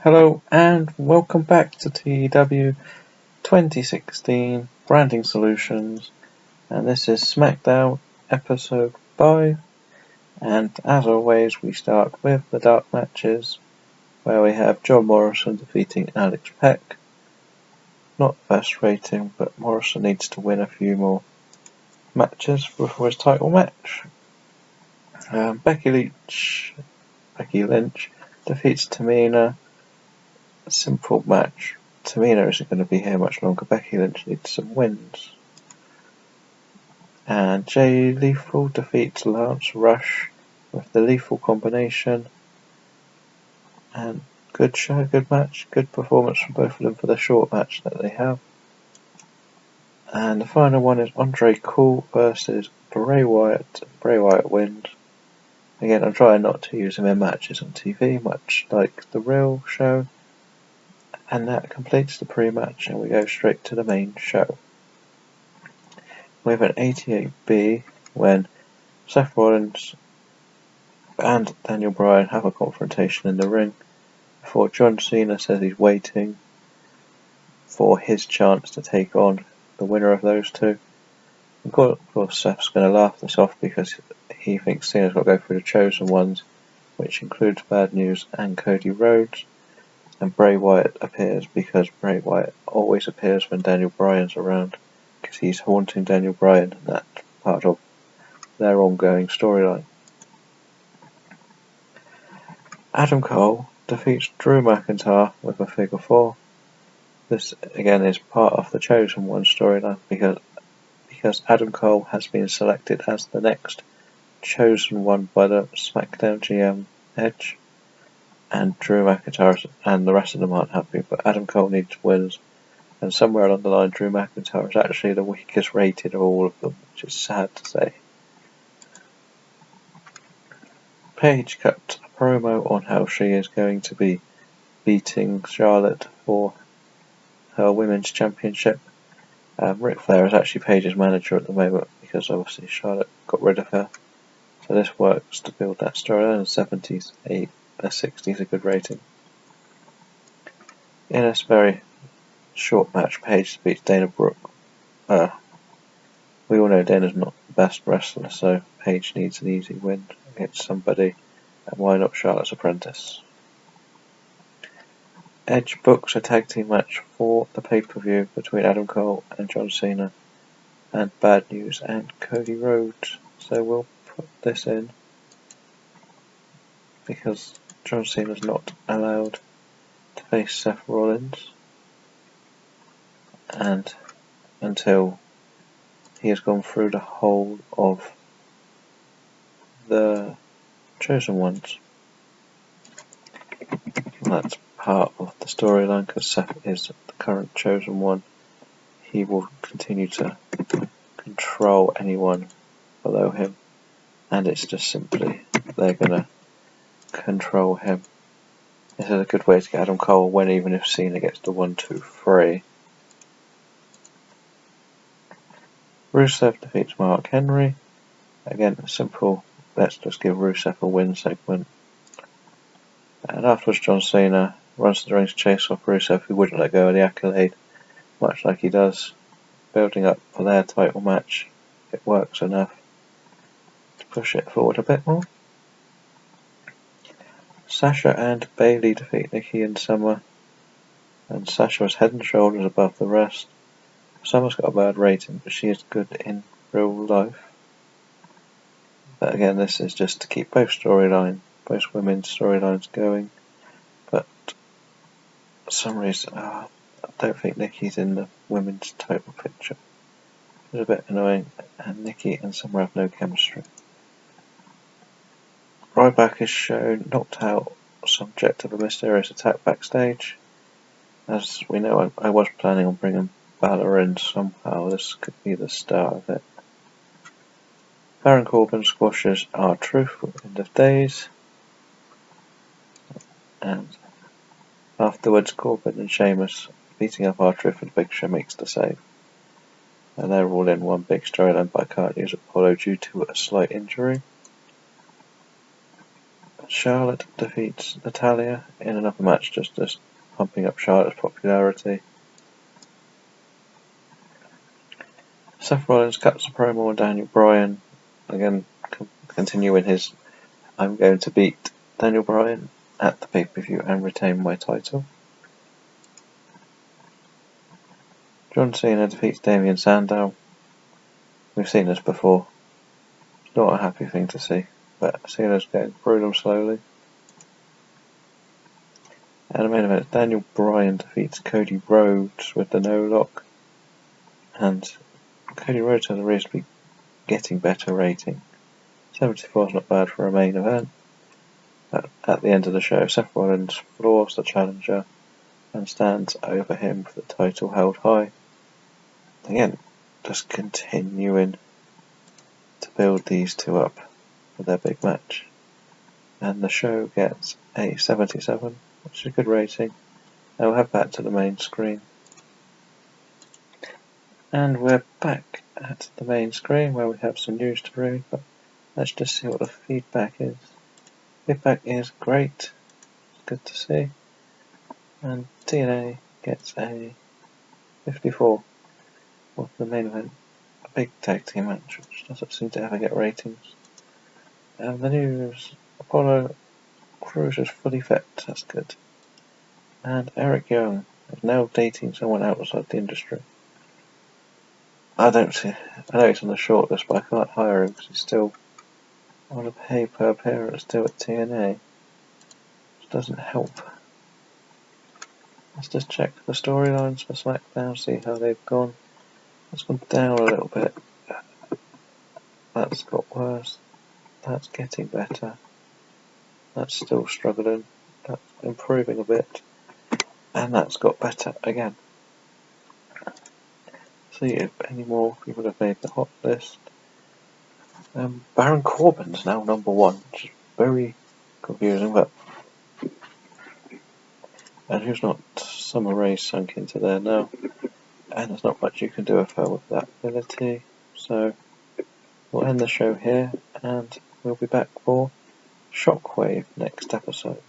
Hello and welcome back to TEW 2016 Branding Solutions, and this is Smackdown episode 5, and as always we start with the dark matches where we have John Morrison defeating Alex Peck. Not the best rating, but Morrison needs to win a few more matches before his title match. Becky Lynch defeats Tamina. A simple match. Tamina isn't going to be here much longer. Becky Lynch needs some wins. And Jay Lethal defeats Lance Rush with the Lethal combination. And good show, good match, good performance from both of them for the short match that they have. And the final one is Andre Cool versus Bray Wyatt. Bray Wyatt wins. Again, I'm trying not to use him in matches on TV, much like the real show. And that completes the pre-match, and we go straight to the main show. We have an 88B when Seth Rollins and Daniel Bryan have a confrontation in the ring before John Cena says he's waiting for his chance to take on the winner of those two. Of course, Seth's going to laugh this off because he thinks Cena's got to go through the chosen ones, which includes Bad News and Cody Rhodes. And Bray Wyatt appears because Bray Wyatt always appears when Daniel Bryan's around, because he's haunting Daniel Bryan, and that's part of their ongoing storyline. Adam Cole defeats Drew McIntyre with a figure 4. This again is part of the Chosen One storyline because Adam Cole has been selected as the next Chosen One by the Smackdown GM Edge. And Drew McIntyre and the rest of them aren't happy, but Adam Cole needs wins, and somewhere along the line Drew McIntyre is actually the weakest rated of all of them, which is sad to say. Paige cut a promo on how she is going to be beating Charlotte for her Women's Championship. Ric Flair is actually Paige's manager at the moment because obviously Charlotte got rid of her, so this works to build that storyline. 70s, a 60 is a good rating. In a very short match, Paige beats Dana Brooke. We all know Dana's not the best wrestler, so Paige needs an easy win against somebody, and why not Charlotte's Apprentice? Edge books a tag team match for the pay-per-view between Adam Cole and John Cena and Bad News and Cody Rhodes, so we'll put this in because John Cena's not allowed to face Seth Rollins and until he has gone through the whole of the Chosen Ones. And that's part of the storyline because Seth is the current Chosen One. He will continue to control anyone below him, and it's just simply they're gonna control him. This is a good way to get Adam Cole a win, even if Cena gets the 1, 2, 3. Rusev defeats Mark Henry. Again, a simple, let's just give Rusev a win segment. And afterwards, John Cena runs to the ring to chase off Rusev, who wouldn't let go of the accolade, much like he does, building up for their title match. It works enough to push it forward a bit more. Sasha and Bayley defeat Nikki and Summer, and Sasha is head and shoulders above the rest. Summer's got a bad rating, but she is good in real life. But again, this is just to keep both women's storylines going. But for some reason, I don't think Nikki's in the women's title picture. It's a bit annoying, and Nikki and Summer have no chemistry. Ryback is shown knocked out, subject of a mysterious attack backstage. As we know, I was planning on bringing Balor in somehow. This could be the start of it. Baron Corbin squashes R-Truth at the end of days. And afterwards, Corbin and Sheamus beating up R-Truth and Big Show makes the save. And they're all in one big storyline, but I can't use Apollo due to a slight injury. Charlotte defeats Natalia in another match, just pumping up Charlotte's popularity. Seth Rollins cuts a promo on Daniel Bryan, again continuing his "I'm going to beat Daniel Bryan at the pay-per-view and retain my title." John Cena defeats Damien Sandow. We've seen this before. It's not a happy thing to see, but Cena's getting through them slowly. And the main event, Daniel Bryan defeats Cody Rhodes with the no-lock. And Cody Rhodes has a reasonably getting better rating. 74 is not bad for a main event. At the end of the show, Seth Rollins floors the challenger and stands over him with the title held high. Again, just continuing to build these two up for their big match. And the show gets a 77, which is a good rating. Now we'll head back to the main screen. And we're back at the main screen where we have some news to read, but let's just see what the feedback is. Feedback is great, it's good to see. And TNA gets a 54 with the main event, a big tag team match, which doesn't seem to ever get ratings. And the news, Apollo Crews is fully fit, that's good. And Eric Young is now dating someone outside the industry. I know he's on the short list, but I can't hire him because he's still on a pay per appearance still at TNA. Which doesn't help. Let's just check the storylines for Smackdown, see how they've gone. It's gone down a little bit. That's got worse. That's getting better. That's still struggling. That's improving a bit. And that's got better again. See if any more people have made the hot list. Baron Corbin's now number 1, which is very confusing, but and who's not? Summer Rae sunk into there now, and there's not much you can do with her with that ability, so we'll end the show here, and we'll be back for Shockwave next episode.